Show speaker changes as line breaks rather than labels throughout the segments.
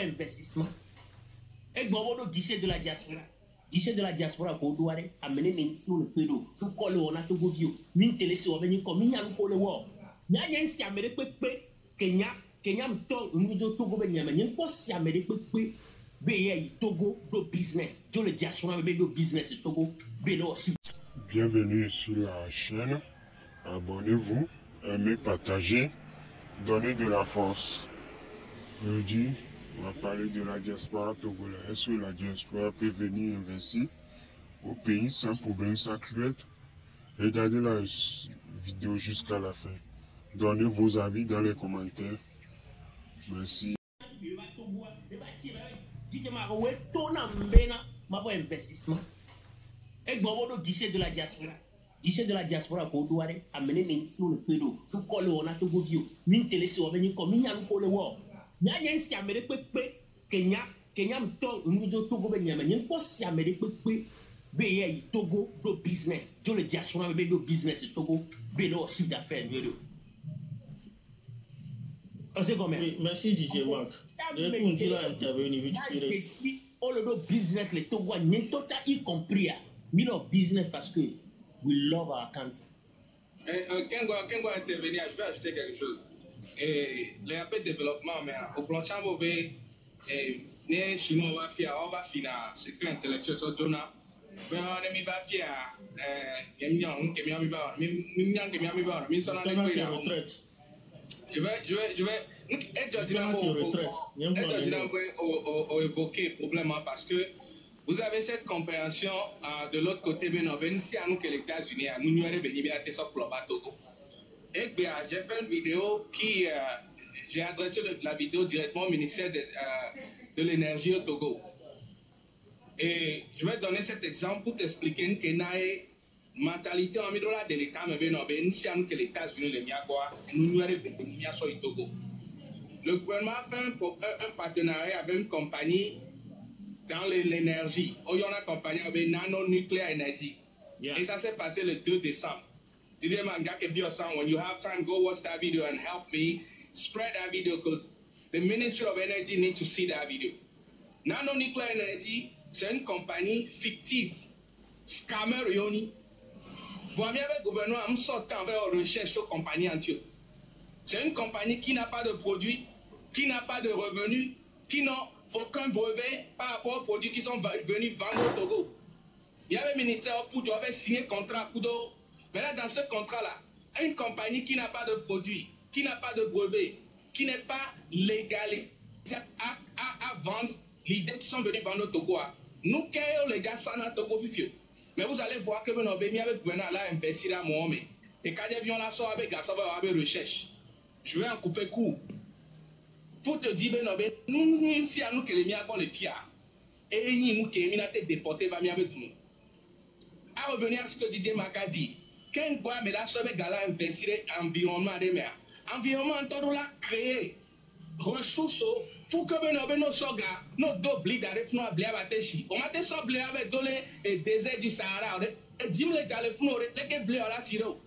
investissement. Et bon, guichet de la diaspora. Guichet de la diaspora pour doire amener les tout le pédo. Tout colle on a tout vieux. Mine télé sur venir comme il y a le pôle war. Il y a un si amérique Kenya m'to nous de Togo venir mais il y a un si amérique Togo do business. Tout le diaspora do business Togo bélo aussi.
Bienvenue sur la chaîne. Abonnez-vous, aimez, partagez, donnez de la force. Aujourd'hui, on va parler de la diaspora togolaise. Est-ce que la diaspora peut venir investir au pays sans problème, sans cuvette? Regardez la vidéo jusqu'à la fin. Donnez vos avis dans les commentaires. Merci.
Investissement. Et bon, guichet de la diaspora. Guichet de la diaspora pour doire amener les tout le pédo. Tout colle on a tout vieux. Mine télé sur venir comme il y a le pôle war. Il y a un si amérique Kenya m'to nous de Togo venir mais il y a un si amérique Togo do business. Tout le diaspora do business Togo bélo chiffre d'affaires.
Oui, merci DJ Mark.
All the business les Togo n'y total y compris business parce que we love our country.
Quand va intervenir, je vais ajouter quelque chose. Le rappel développement, mais au plan chambové, les Chinois va faire, on va finir secret intellectuel sur Jonah. Mais on est pas fier. Je vais évoquer le problème parce que vous avez cette compréhension de l'autre côté, mais si à nous que les États-Unis, nous n'y aurait béni à Tessok Globa Togo. Et bien, j'ai fait une vidéo qui, j'ai adressé la vidéo directement au ministère de l'énergie au Togo. Et je vais donner cet exemple pour t'expliquer que nae mentalité en midora de l'État, mais non, si à nous que les États-Unis les miagois, nous n'y aurait béni à Soy Togo. Le gouvernement a fait un partenariat avec une compagnie dans l'énergie. Il y a une compagnie avec Nano Nuclear Energy. Yeah. Et ça s'est passé le 2 décembre. When you have time, go watch that video and help me spread that video because the Ministry of Energy needs to see that video. Nano Nuclear Energy, c'est une compagnie fictive. Scammer Yoni. Vous avez le gouvernement en sortant vers la recherche sur compagnie entière. C'est une compagnie qui n'a pas de produit, qui n'a pas de revenus, qui n'a aucun brevet par rapport aux produits qui sont venus vendre au Togo. Il y avait le ministère pour avait signé un contrat à Kudo. Mais là, dans ce contrat-là, une compagnie qui n'a pas de produit, qui n'a pas de brevet, qui n'est pas légalisée à vendre, l'idée qu'ils sont venus vendre au Togo. Nous, les gars, ça n'a Togo vifio. Mais vous allez voir que nous avons mis avec le gouvernement là, investir à Mohamed. Et quand ils viennent là, ça avec la recherche. Je vais en couper court. Pour te dire, nous, si à nous que les miens les fiers, et nous qui ont été déportés, va avec tout le monde. À revenir à ce que Didier Maka dit, quand bois mais là, ce gars-là investir environnement de mer. Environnement, tout là, créé ressources pour que nos sogas, nos doubles d'arrêt, nos blés à Batechi. On m'a été sans blé avec donné et désert du Sahara. Et dis-moi les gars, les blés à la sirop.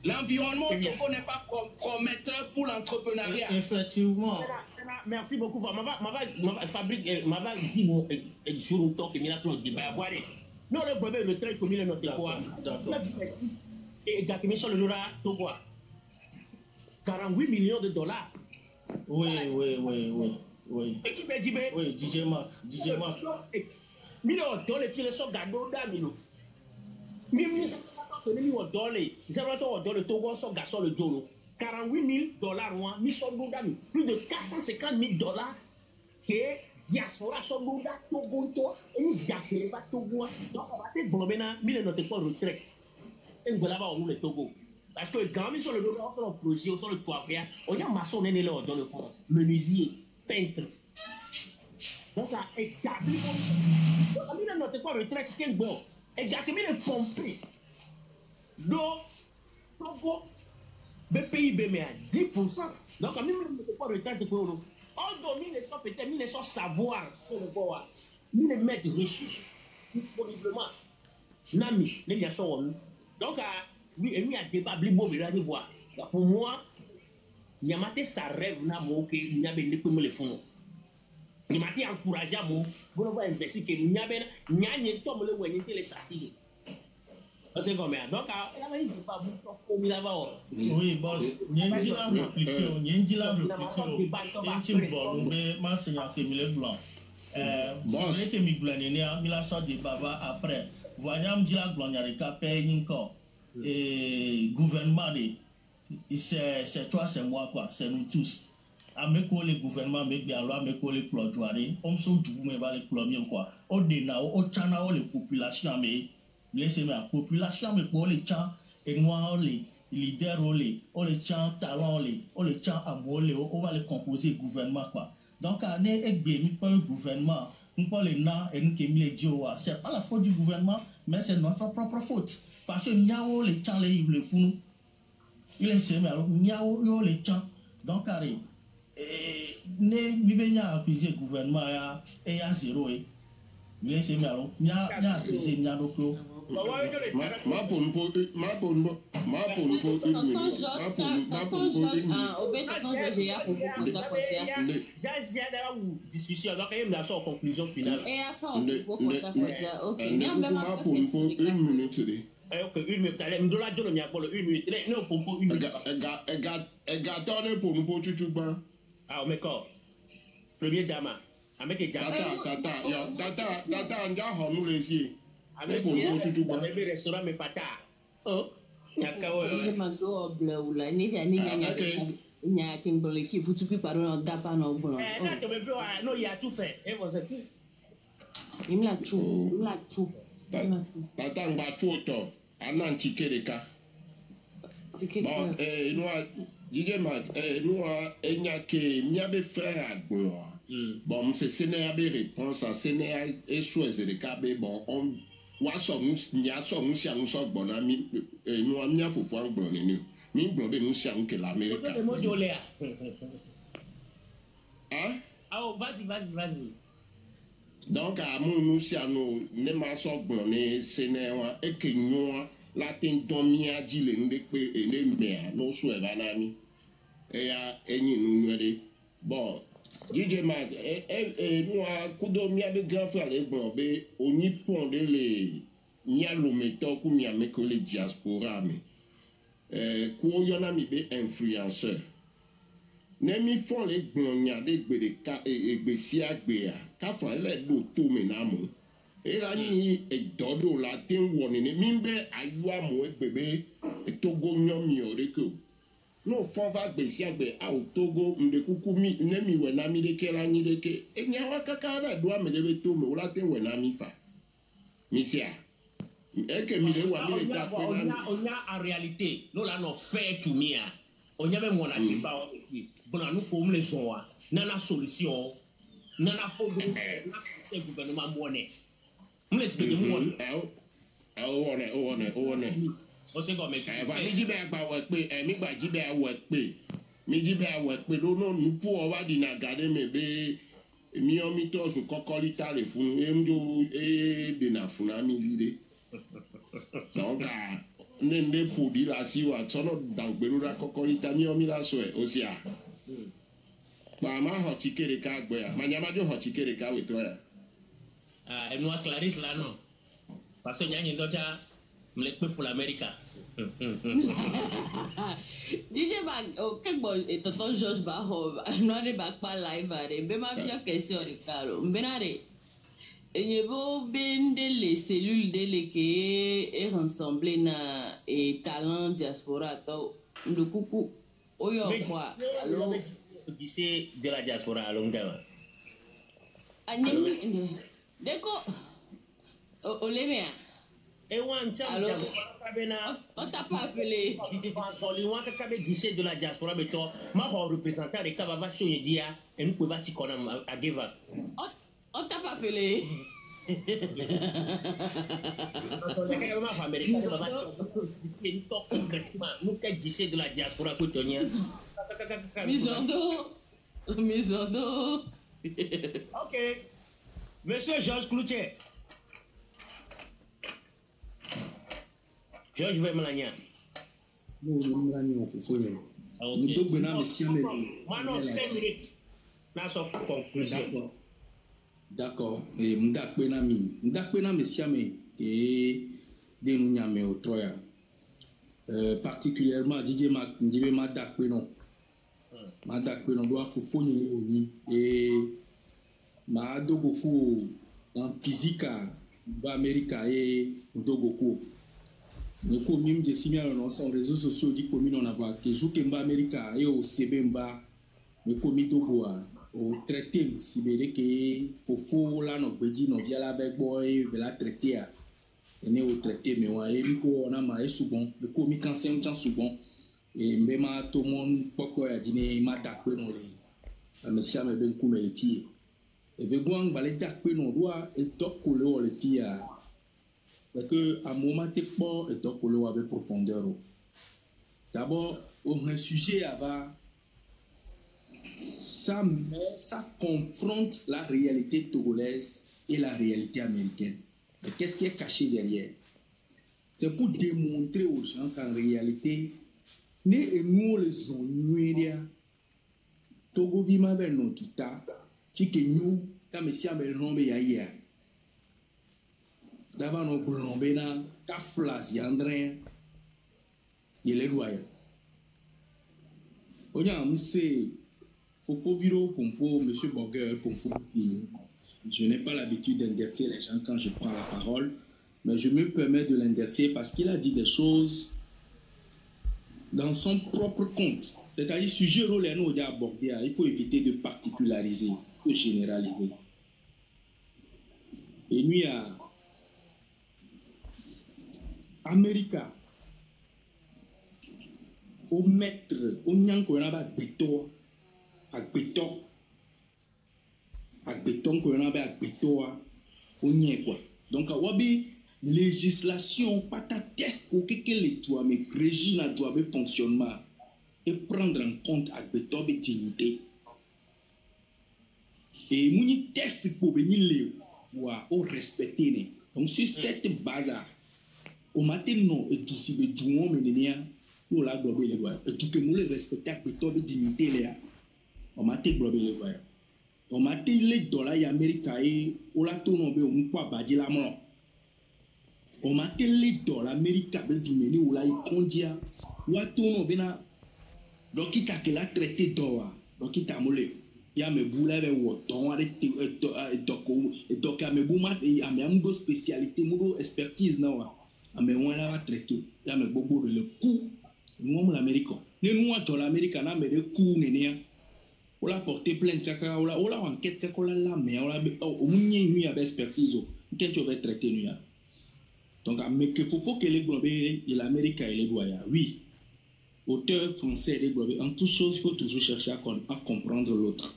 L'environnement n'est pas prometteur pour l'entrepreneuriat.
Effectivement.
Merci beaucoup. Fabrique, dit mon jour où il y a trop de débat. Non, le brevet de retraite comme il est noté quoi. Et Gakimi sur le Lora, Togo. 48 millions de dollars.
Oui.
Et qui m'a dit,
oui, DJ Mark.
Milo, dans les filles, sont gardés d'Amino. Même si le Togo sont garçons le Jolo. 48 000 $, mis sur d'Ami. Plus de 450 000 $. Que diaspora sont Togo, et nous gardons pas Togo. Donc, on va te bomber dans 1000 notre retraite. Et nous allons le Togo. Parce que quand on est sur le projet, sur le toit, on y a maçon dans le fond, menuisier, peintre. Donc, établi. On a notre retraite, quel bon. Exactement le pompier. Donc, Togo, le PIB met à 10%. Donc, même le retraite pour nous. On domine les gens, peut-être, ils sont savoir sur le bois. Ils les mettent ressources disponiblement. Nami, les gens sont donc, oui, il y a débat, il y a voir. Pour moi, Nyamate ça rêve na mo que Nyabe ne peut me le fond. Nyamate encouragé mo, bon va investir que Nyabe Nyanye tombe le wanye les sassi. C'est comme ça. Donc là il peut pas beaucoup comme là bas.
Oui, boss. Nyenji la répliqué, bon, mais ma seigneur Kemile Blanc. Boss, que mi glanenia, mi la sort de bava après. Voyons la gloniarika paye encore. Et gouvernement c'est toi, c'est moi, quoi, c'est nous tous. À mes collègues, le gouvernement, mes bien, à mes collègues, plaudoirés, on se dit, mais va les plombiers, quoi. Au déna, au tchana, les populations, mais laissez-moi, la population, mais pour les chants, et moi, les leaders, les chants, talents, les chants, amour, on va les composer, gouvernement, quoi. Donc, à ne bien, pas le gouvernement, nous pas les nains, et nous qui les dios, c'est pas la faute du gouvernement, mais c'est notre propre faute. Parce que nous, les chants, les fous, il est semé alors niao les champs donc carré ne mi be nya accuser gouvernement ya et ya zéro il est semé alors nya accuser nya doko
ma pour
discussion donc il y a une conclusion finale
une minute.
Ok, une minute. Allez, me donne la journée, mais une minute. Non, pour une minute.
Gâteau pour nous pour Chuchuba.
Ah, mais quoi? Premier dame. Avec les
Tata, on a nous les yeux.
Avec les Chuchuba. Avec les restaurants, mais fata. Oh, Nyakawa. Non, il y a tout fait. Et vous êtes tout.
Il me l'a tout.
Tata ngba tuoto anan chikereka bon nous DJ Mag nous enya ke miabe frère agbo bon c'est sene abe réponse à sene et choisir de kabe bon on wa so nya so nsia nso gbo na mi nous amia fofo angbo ni mi gbo be nsia nke l'Amérique hein
ah vas-y.
Donc, à mon nous, ne m'a sorti de Sénéwa et que nous, la tentomie a dit les ndekwe et les mères, nos souhaits vanami. Et à Eni nous, bon, DJ Mag, et nous, à Koudomia de grand frère, les bombés, on y pond les Nialometo, comme y a mes collègues diaspora, mais, Kouyonami be influenceur. Nemi font les gnonya de gbedeka et siagbea kafa le do to menamo era ni edodo la tin woni ni mimbe ayua mo egbebe togo nyomi oreko no fon va gbe siagbe a togo mde kuku mi nemi we na mi de kela ni de ke enya wa kaka da do amelebe to me wala tin we na mi fa misia eke mi de wa mi de ta
on a en réalité nous là no fait tout mia on y a même on a dit pas bon nous comme les gens nana solution nana problème c'est gouvernement moné on explique moi
on
on sait comme
va mi jibe agba we pe mi gba jibe awe pe mi jibe awe pe lo no nu pu o wa di na gade me be mi o mi to so kokolita le fun e mjo de na funa mi lire donc nende podi la si wa sono dangbelu la kokolita mi o mi la so e o si a ba ma ho chikere ka gbe ya manyama jo ho chikere ka we to ya
et nous Clarisse là non parce que nyanye docha me pe pour l'Amérique
DJ Mag ok bon et tonton George ba ho no re ba pa live are be ma bien question de caro benare enyebo bende les cellules de leke et rassemblé na et talent diaspora to ndokuku oyo kwa alors
d'ici de la diaspora à Longama.
Deko Olemia.
Et on
t'a pas appelé.
De la diaspora, mais toi, ma représentant de Kavavacho, il dit, et nous pouvons bâtir qu'on a à Geva.
On t'a pas appelé.
De la diaspora,
Misondo.
Ok. Monsieur Georges Cloutier. Georges Vermelagna. nous nous gagnons au fou. Nous devons nous messieurs mais
maintenant 5 minutes na so conclusion.
D'accord. Et m'dakpena messieurs mais et de nous nyame au troya. Particulièrement DJ ma dakpeno. Ma dakpeno doit fou ni et ma dogoku en physique ba America et dogoku. Nous communes de signal dans son réseaux sociaux dit commune on avoir que joue Kemba America et au Sebemba nous commis dogo au traité si bele que fofo là no beji no via la big boy vela traité a né au traité mais wa et ko on a ma souvent le commis quand c'est un temps souvent et mbema tout monde poko ya dîner ma dakpe no le monsieur me ben ku meliti et ve gwang balé dakpe no doit et top ko le le tia. Parce que à un moment t'es pas et donc le avec profondeur. D'abord, un sujet avant ça confronte la réalité togolaise et la réalité américaine. Mais qu'est-ce qui est caché derrière? C'est pour démontrer aux gens qu'en réalité, nous les onnuiria Togo vima ben non tuta, qui que nous, comme si on nombe ya. D'abord, nous blombena, kaflas, yandrin, il est doyen. On a monsieur Fofo Viro Pompo, monsieur Borger Pompo. Je n'ai pas l'habitude d'indexer les gens quand je prends la parole, mais je me permets de l'indexer parce qu'il a dit des choses dans son propre compte. C'est-à-dire, sujet rôle nous abordé, il faut éviter de particulariser, de généraliser. Et nous, à America, au maître, au nyanko na ba béton, ak béton qu'on a ba béton, au nyanko. Donc à wabi législation patatesque au que les doit mais régime na doit fonctionnement et prendre en compte ak béton de dignité. Et mouni test pour venir les voir au respecter. Donc sur cette base au matin non et tout si be douon menenia yo la globé les voix et tout que nous les respecter avec béton de dignité là au matin globé les voix au matin les dollars américains et au la tourne be on pas badji la mort au matin les dollars américains be du meni ou la ikondia ou la tourne be na donc qui ka que la traité d'or donc qui t'a molé ya me boula be woton avec donc ya me bouma et ya me spécialité mo expertise na wa mais on l'a traité ya me beaucoup de le coup nous l'américain nous dans l'américain na me de coup nenia on l'a porté plainte kaka on l'a enquête kaka la mais on l'a au munye nu ya expertise qu'est-ce que tu vas traiter nu ya donc mais que faut que les globes et l'américain et les doyens oui auteur français des globes en toute chose il faut toujours chercher à comprendre l'autre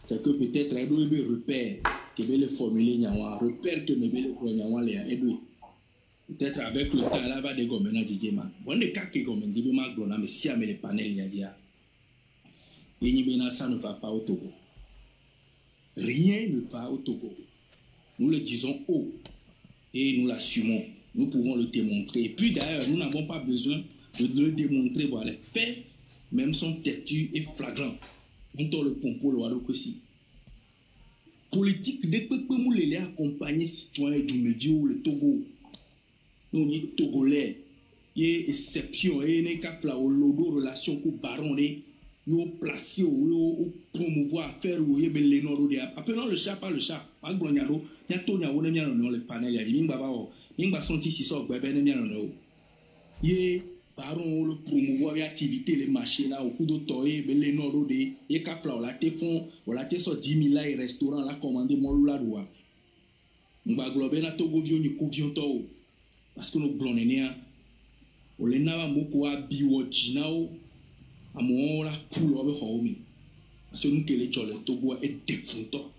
c'est que peut-être il doit y repère que les formuler nyawa repère que me le nyawa les aider. Peut-être avec le temps, là, va des gommes, dit man. Bon, les cas qui gomment, dit ma glona, mais si les panels, y a dit. Et ça ne va pas au Togo. Rien ne va au Togo. Nous le disons haut et nous l'assumons. Nous pouvons le démontrer. Et puis d'ailleurs, nous n'avons pas besoin de le démontrer. Voilà. Les faits, même sont têtus et flagrants. On t'a le pompo, le wado aussi. Politique, dès que nous les accompagner citoyens du Médio, le Togo. Nous sommes Togolais, il y a exception, il y a cap la relation que baron est, il y a placé, il y a promouvoir, faire, il y a les nord appelons le chat pas le chat, pas le glognado, il y a tout, il y a le panel, il y a des baba, il y a senti si ça, bébé, il y a il y a baron le promouvoir l'activité, les machines là, au coup de toy, les nord il y a cap la, on l'a téléphone, on l'a téléphone 10 000 là, restaurant, là, commandé, mon là, doit. On va glober na Togo, ni convions to. Parce que nous blonnénia, on les n'a pas beaucoup à biwojinao, à mon la couleur de Homi. Parce que nous que les jolets Togo est défoutant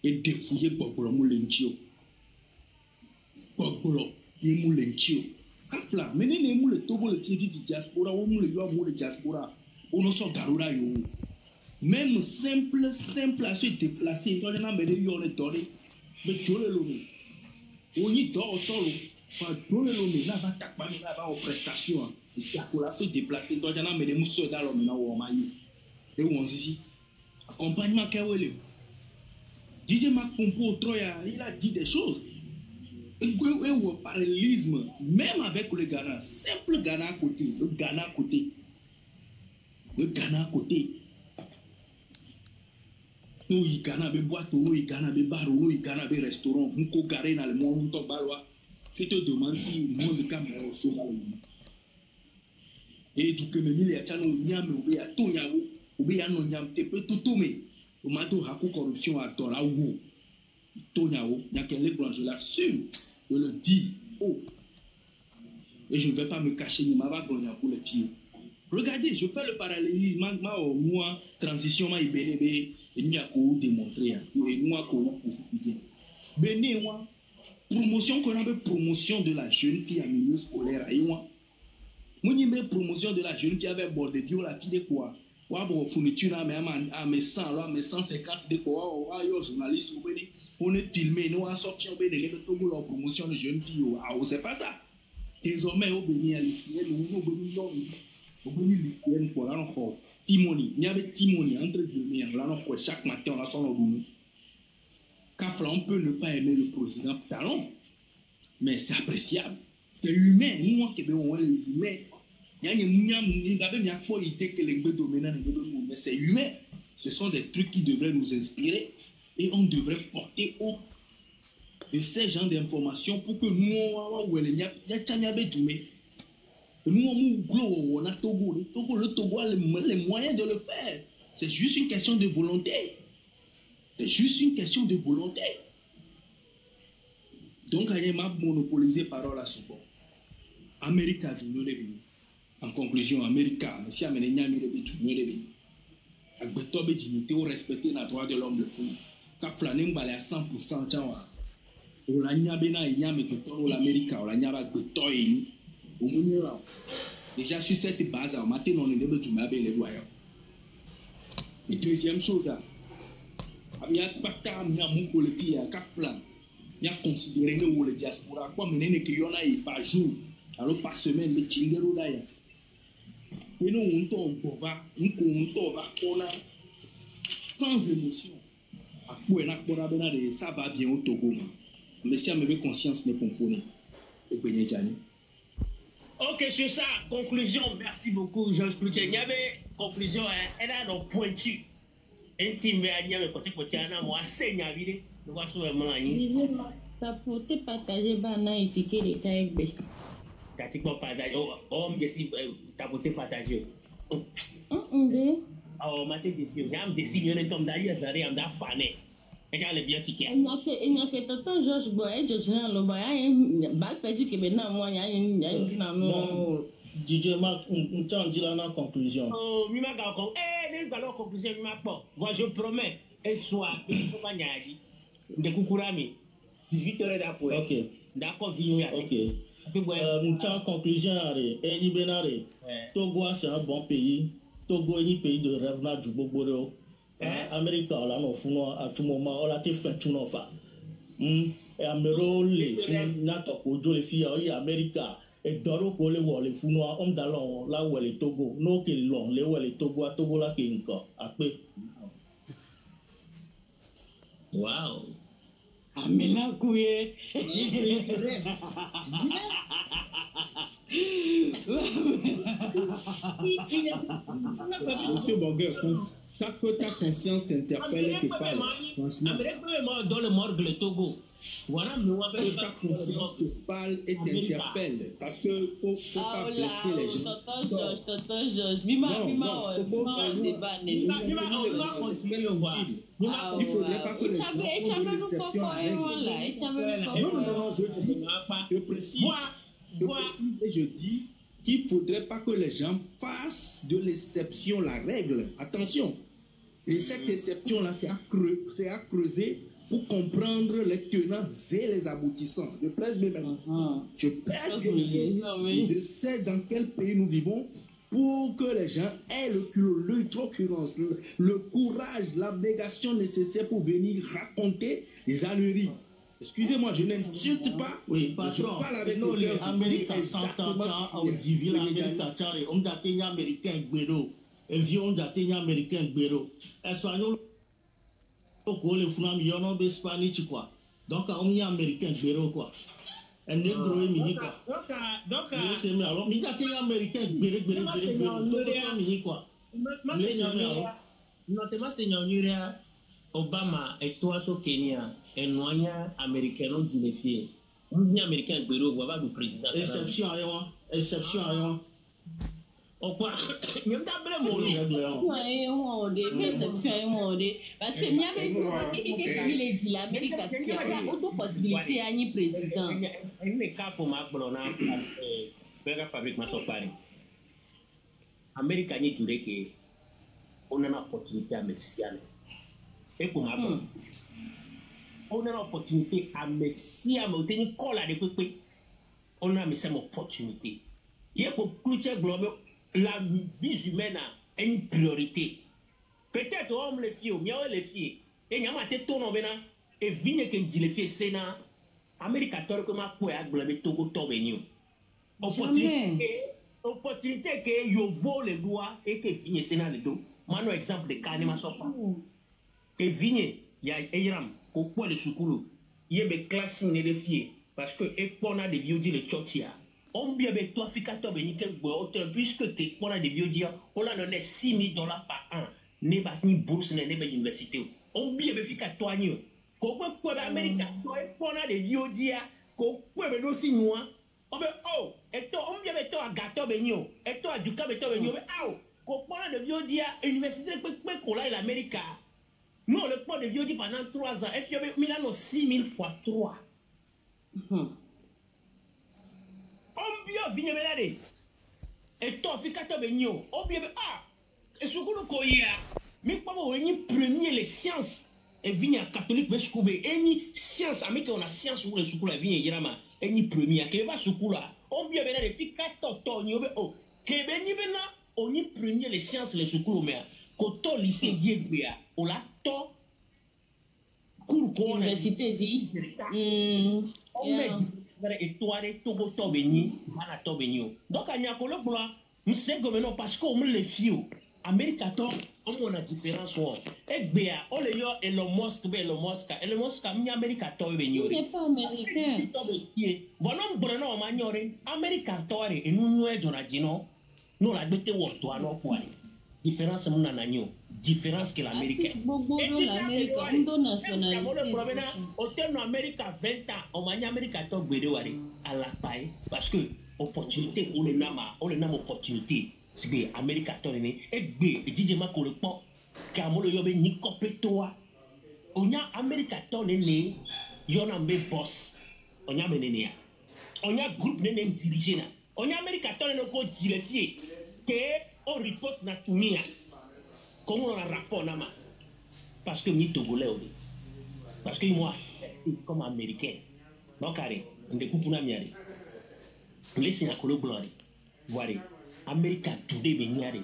et défouillé Bogbolo Moulenchio. Bogbolo, il Moulenchio. Kafla, menez les moules Togo le TV du diaspora, ou moule yo moule diaspora, ou nous sommes garoura yo. Même simple à se déplacer, dans les mains de yo les dorés, mais tu le lomi. On y dort au tolo. Pas donner l'homme là va taper là va aux prestations Il se déplacer. Donc, j'en ai mis des mousses dans l'homme maintenant où on m'a eu. Et où on s'est dit, accompagnement qu'elle est. DJ Mac Pompo Troya, il a dit des choses. Et le parallélisme, même avec le Ghana, simple Ghana à côté, le Ghana à côté. Le Ghana à côté. Nous, il Ghana be boîte, nous, il Ghana be bar, nous, il Ghana be restaurant. Nous, ko garé dans le monde, nous, balois. Tu te demandes si le monde de Cameroun est au sauvage. Et du que me mille à Tchano, Niam, ou à Tonyao, ou bien non Niam, te peut tout tomber. Au matin, Hakou corruption à Toraou. Tonyao, il y a quel écran, je l'assume, je le dis haut. Et je ne vais pas me cacher, ni ma va pour le tir. Regardez, je fais le parallélisme, moi, transition, moi, Béné, et nous avons démontré, et nous avons profité. Béné, moi, promotion qu'on appelle promotion de la jeune fille en milieu scolaire, et moi, une promotion de la jeune fille avec bordé, la fille de quoi? Bon, fourniture à mes 100, là, mes 150 de quoi? Journaliste, on est filmé, nous avons sorti un peu de promotion de jeune fille. Ah, c'est pas ça. Désormais, au béni à l'Israël, nous avons béni l'homme. Au béni l'Israël, pour la encore. Timoni, il y avait Timoni, entre guillemets, là, chaque matin, on a son ordre. Kafla, on peut ne pas aimer le président Talon, mais c'est appréciable. C'est humain. Nous, on est humain. Mais c'est humain. Ce sont des trucs qui devraient nous inspirer et on devrait porter haut de ces genres d'informations pour que nous, on a Togo. Le Togo a les moyens de le faire. C'est juste une question de volonté. C'est juste une question de volonté. Donc, il m'a monopolisé parole à ce bon. Amérique a du mieux de venir. En conclusion, Amérique, si Amérique a du mieux de venir. Avec la dignité, on respecte les droits de l'homme, le fou. Quand Flanem balait à 100%, on l'a n'y a bena et n'y a mis béton l'Amérique, on l'a n'y a pas béton et ni. Au milieu, déjà sur cette base, on m'a dit non, on ne peut pas les voyants. Et deuxième chose, il y a pas de temps, il y a Kafla. Il y a considéré nous le diaspora comme une qui y en a par jour, alors par semaine, mais Chingero d'ailleurs. Et nous, on tombe bova, sans émotion. Ça va bien au Togo. Mais si on avait conscience, ne pomponner.
Ok, sur ça, conclusion, merci beaucoup, Georges Cloutier. Il y avait conclusion, elle a nos pointus. Intime, il y a le côté, moi, c'est Navide. Nous voici vraiment là.
Ça peut te partager, bana, et ticket de KFB.
T'as dit quoi partager? Oh, mais si t'as peut partager. Oh, ma tête ici, il y a un dessin, il y a un tombe d'ailleurs, il y a un fané. Et il y a le bien ticket.
Il n'y a que tonton Georges Boy, Georges Naloba, il y a un bac petit que maintenant, moi, il y a une.
DJ Marc, on t'a dit là en conclusion.
Oh, il m'a dit en conclusion, il m'a pas. Moi, je promets, un soir, il faut pas y aller. De Koukourami, 18h d'après.
Ok.
D'accord, Vignon.
Ok. On t'a en conclusion, Eni Benare. Togo, c'est un bon pays. Togo est un pays de rêve, du Bobo. Amérique, on a à tout moment, on a fait tout le monde. Et Amérique, les filles, Amérique. Et Doro ko le wole funwa om dalon la wole Togo no ke long le wole Togo a Togo la ke nko ape.
Wow. Amela kouye.
Monsieur Boguer, chaque que ta conscience t'interpelle et te parle, franchement.
Dans le morgue le Togo. Voilà,
ta conscience te parle et t'interpelle parce que faut pas blesser les gens.
Tonton Georges, il
faudrait pas que les gens fassent de l'exception à je dis qu'il faudrait pas que les gens fassent de l'exception la règle. Attention. Et cette exception-là, c'est à creuser pour comprendre les tenants et les aboutissants. Je pèse mes mains. Je pèse mes mains. Je sais dans quel pays nous vivons pour que les gens aient l'occurrence, le courage, l'abnégation nécessaire pour venir raconter les âneries. Excusez-moi, je n'insulte pas.
Oui, patron.
Je parle avec
nous, les
le cœur.
Américains s'entendent au divil américain, on daté américain gbero, et vieux daté américain gbero. Espagnol, au coup, les fous y en ont Spanish quoi. Donc, on y américain gbero quoi. Un négro est mini quoi.
Donc,
c'est mieux. Alors, il daté américain gbero, quoi.
Notamment, Seigneur Nuria, Obama et toi, au Kenya, et noya américain, on dit les filles. On américain, Gbero, on va le président.
Exception à rien. Exception à rien.
Au quoi? Il y a un tableau, mon
Exception, parce que n'y avait pas qu'il dit l'Amérique qui a autre possibilité à ni président.
Il n'est qu'à pour ma blonde, faire fabrique ma sopari. Américain, il dit que on a une opportunité à Messiane. Et pour ma blonde, on a une opportunité à Messiane, on a une colle à des pépés. On a une opportunité. Il y a pour clôturer global. La vie humaine a une priorité. Peut-être on les filles, mieux les filles. Et il y a un téton en venant. Et vigne que dit les filles, c'est na. Amérique a tort que ma poêle a globé Togo Tobenio. Opportunité que yo vole les doigts et que vigne c'est na le dos. Mano exemple de canema sopa. Et vigne, il y a Eiram, au point de soukoulou. Il y a des classes les filles. Parce que et qu'on a des vieux dit les chotia. On bien avec toi, Fikato Benikel, puisque tu es des vieux dire, on a donné $6,000 par an, n'est pas ni bourse, n'est pas université. On bien avec Fikato, qu'on peut Amérique, on a des vieux dire, qu'on peut aussi nous. On veut, oh, et toi, on bien avec toi à Gato Benio, et toi à Duca Beto Benio, oh, qu'on prend des vieux dire, université, qu'on a l'Amérique. Nous, on le prend des vieux dire pendant 3 ans, et puis on a 6,000 fois 3. On bien vient venir et toi Fikato Benio on bien et ce que nous koya mais pas on est premier les sciences et vient catholique mais scoube et ni science amérique on a science ou le scoule vient yirama et ni premier que va scoule on bien venir Fikato tonyo oh que beni bena on est premier les sciences les scoule mais koto lycée diebea on la to cours ko
université dit
on met et toi les Togo Tobeni, Mana Tobenio. Donc à Nyakolo Bla, nous sommes maintenant parce qu'on me les fieux. Amérique on a différence. Et bien, on les yo Elon Musk, Elon Musk, Amérique
il n'est pas américain.
Voilà, Bruno Magnore, Amérique et nous nous aidons à dire non. Nous la bête ou toi non quoi. Différence mon anagno, différence que l'américain.
Et l'Amérique, on donne nationalité.
Au terme d'Amérique à 20 ans, on m'a dit Amérique à top à la paille parce que opportunité on le nomme opportunité. C'est que Amérique à top et B et DJ Mako le pont car moi le yobe ni copetoa. On y a Amérique à top né, y'en a mes boss. On y a mené. On y a groupe né dirigé là. On y a Amérique à top né ko dirigé que on reporte na tumia. Comment on a rapport nama? Parce que ni Togolais parce que moi comme américain. Donc carré, on découpe na miare. Laissez na kolo gloire. Voilà. Amérique today beniare.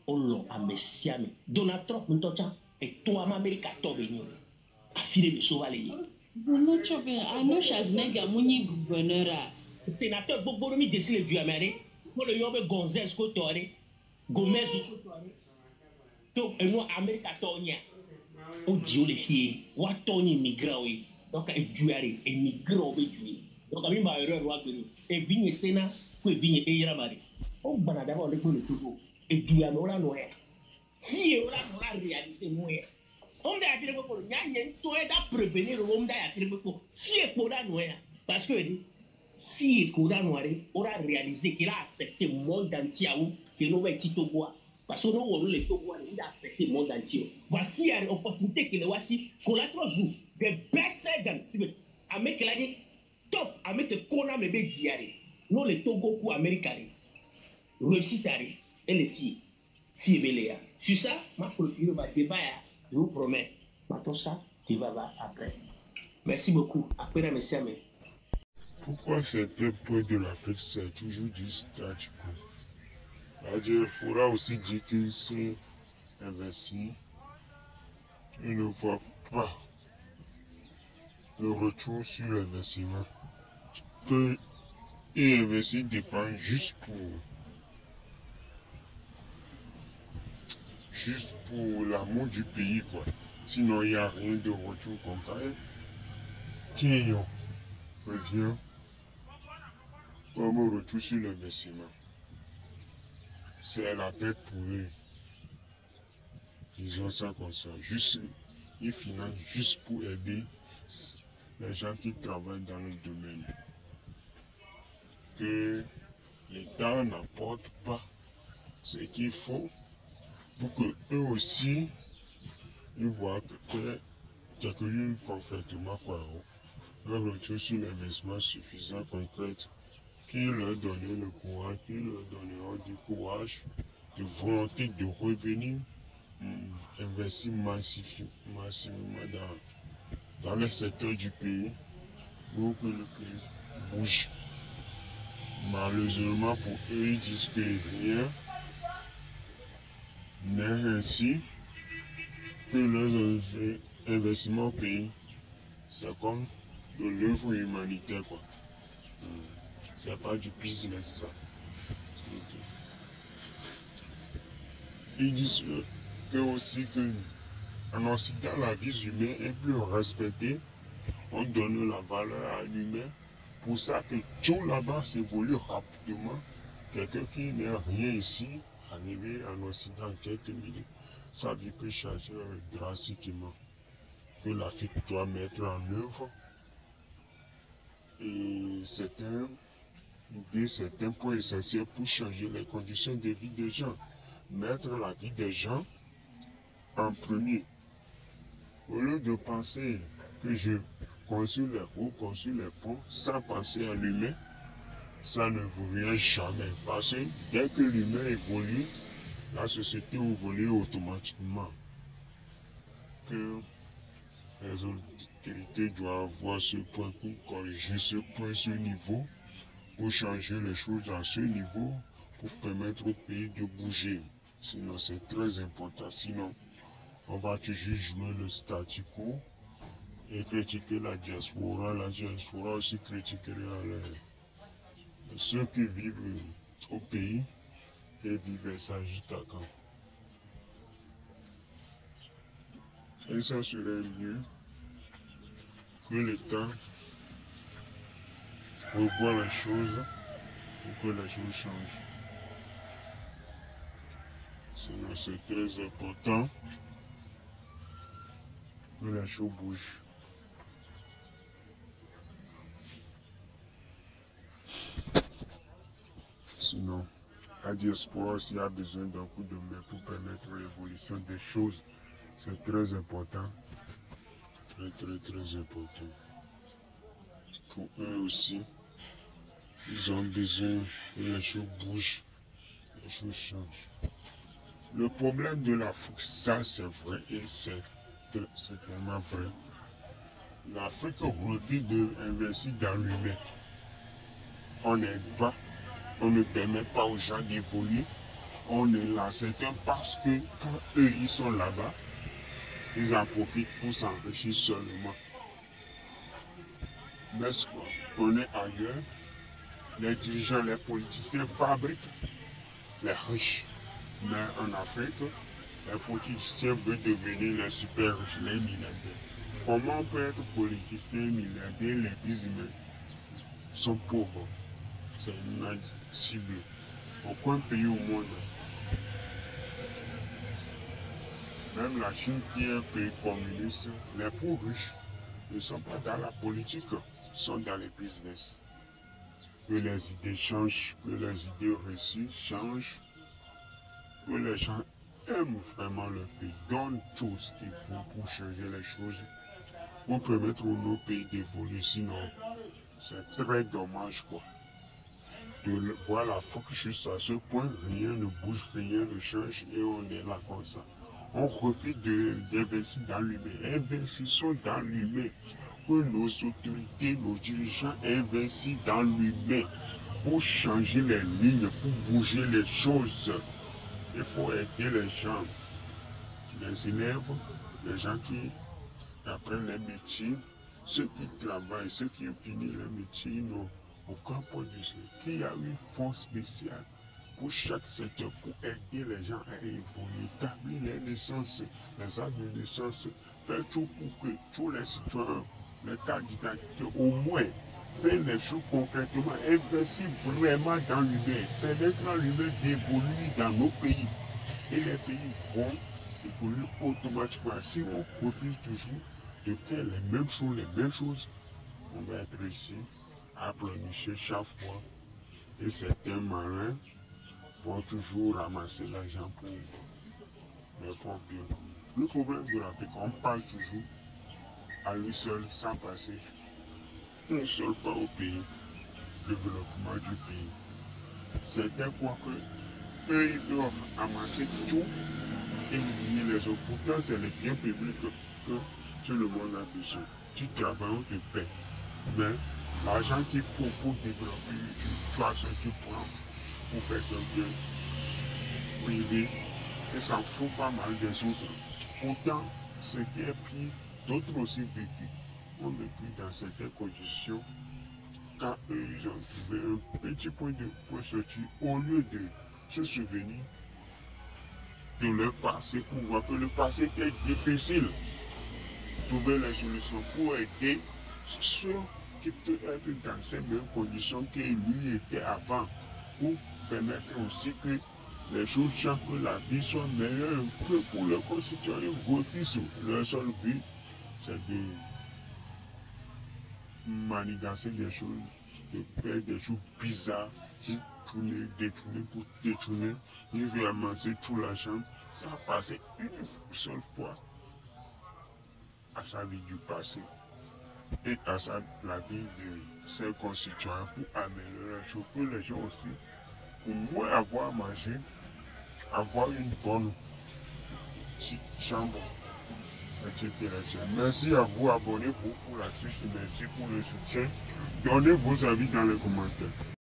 On lo amesiame. Donald Trump ntocha et toi Amérique to benio. Affilé de sauvaler.
Donald Trump, I know Schwarzenegger muni gouverneur.
Sénateur Boboromi Jesse le vieux américain. Pour le yobe Gonzales Kotore. Gomez donc et moi Amérique tonia on dit les filles wa toni migrant oui donc et duare et migrant be dué donc ami ba erreur wa gero et vigne sena ko vigne e yara mari on bana d'abord le tout et duare on la noya fille on la réaliser moi on da dire ko nya nya to e da prévenir on da ya dire ko fille ko da noya parce que fille ko da noya on a réalisé qu'il a affecté le monde entier que nous va être Togo parce que nous on les Togo il a affecté le monde entier voici une opportunité que le voici qu'on a trois jours des best surgeons c'est avec la top avec qu'on a me diaré nous les Togo pour américain réussite et les filles beléa sur ça ma clôture va débat je vous promets maintenant ça tu vas après merci beaucoup après monsieur.
Pourquoi ces peuples de l'Afrique c'est toujours du statu quo? Il faudra aussi dire qu'ils sont investis. Ils ne voient pas le retour sur l'investissement. Que et investir dépend juste pour l'amour du pays, quoi. Sinon, il n'y a rien de retour concret. Qui revient comme retour sur l'investissement. C'est la paix pour eux. Ils ont ça comme ça. Juste, ils financent juste pour aider les gens qui travaillent dans le domaine. Que l'État n'apporte pas ce qu'il faut pour que eux aussi ils voient que quelque chose concrètement quoi. Un retour sur l'investissement suffisant, concret, qui leur donnera le courage, qui leur donnera du courage, de volonté de revenir investir massivement dans les secteurs du pays pour que le pays bouge. Malheureusement pour eux, ils disent que rien n'est ainsi, que leurs investissements au pays, c'est comme de l'œuvre humanitaire, quoi. C'est pas du business, ça. Ils disent que aussi que en Occident, la vie humaine est plus respectée. On donne la valeur à l'humain. Pour ça que tout là-bas s'évolue rapidement. Quelqu'un qui n'est rien ici, arrivé en Occident en quelques minutes, sa vie peut changer drastiquement. Que l'Afrique doit mettre en œuvre. Et c'est un point essentiel pour changer les conditions de vie des gens. Mettre la vie des gens en premier. Au lieu de penser que je construis les routes, construis les ponts, sans penser à l'humain, ça ne vous vient jamais. Parce que dès que l'humain évolue, la société évolue automatiquement. Que les autorités doivent voir ce point pour corriger ce point, ce niveau, pour changer les choses à ce niveau, pour permettre au pays de bouger. Sinon, c'est très important. Sinon, on va toujours jouer le statu quo et critiquer la diaspora. La diaspora aussi critiquera ceux qui vivent au pays et vivent ça juste à quand. Et ça serait mieux que l'État revoie les choses pour que les choses changent. Sinon, c'est très important que les choses bougent. Sinon, la diaspora aussi a besoin d'un coup de main pour permettre l'évolution des choses. C'est très important. Très important. Pour eux aussi, ils ont besoin que les choses bougent, les choses changent. Le problème de l'Afrique, ça c'est vrai et c'est tellement vrai. L'Afrique refuse d'investir dans l'humain. On n'aide pas, on ne permet pas aux gens d'évoluer. On est là, certains parce que quand eux ils sont là-bas, ils en profitent pour s'enrichir seulement. Mais on est ailleurs, les dirigeants, les politiciens fabriquent les riches. Mais en Afrique, les politiciens veulent devenir les super riches, les milliardaires. Comment on peut être politicien, milliardaire, les businessmen sont pauvres? C'est inadmissible. Aucun pays au monde, même la Chine qui est un pays communiste, les plus riches ne sont pas dans la politique, sont dans les business. Que les idées changent, que les idées reçues changent, que les gens aiment vraiment leur pays, donnent tout ce qu'il faut pour changer les choses, pour permettre à nos pays d'évoluer. Sinon, c'est très dommage quoi. De voir l'Afrique juste à ce point, rien ne bouge, rien ne change et on est là comme ça. On refuse d'investir dans l'humain. Investissons dans l'humain. Que nos autorités, nos dirigeants investissent dans l'humain pour changer les lignes, pour bouger les choses. Il faut aider les gens, les élèves, les gens qui apprennent les métiers, Ceux qui travaillent, ceux qui ont fini leur métier, ils n'ont aucun point de vue. Qu'il y a une fonds spéciale pour chaque secteur, pour aider les gens à évoluer, établir les naissances, les actes de naissance, faire tout pour que tous les citoyens, les cas d'identité, au moins, faire les choses concrètement, investir vraiment dans l'humain, permettre à l'humain d'évoluer dans nos pays. Et les pays vont évoluer automatiquement. Si on refuse toujours de faire les mêmes choses, on va être ici à pleurnicher chaque fois. Et certains malins vont toujours ramasser l'argent pour les pauvres. Le problème de l'Afrique, on parle toujours à lui seul sans passer une seule fois au pays, le développement du pays. Certains croient que eux, ils doivent amasser tout et éliminer les autres. Pourtant, c'est les biens publics que tout le monde a besoin. Tu travailles, on te paie. Mais l'argent qu'il faut pour développer, tu as ce que tu prends pour faire ton bien privé et s'en fout pas mal des autres. Pourtant, ce qui est pris, d'autres aussi ont vécu dans certaines conditions. Quand eux, ils ont trouvé un petit point de sortie, au lieu de se souvenir de leur passé pour voir que le passé était difficile, trouver les solutions pour aider ceux qui peuvent être dans ces mêmes conditions que lui était avant, pour permettre aussi que les choses changent, que la vie soit meilleure un peu pour leurs concitoyens. Refusent. Leur seul but, c'est de manigancer des choses, de faire des choses bizarres, pour détourner, pour détourner. Il veut amasser tout l'argent sans passer une seule fois à sa vie du passé et à la vie de ses concitoyens pour améliorer les choses, que les gens aussi, pour moins avoir à manger, avoir une bonne chambre, etc. Merci à vous, abonnez-vous pour la suite, merci pour le soutien. Donnez vos avis dans les commentaires.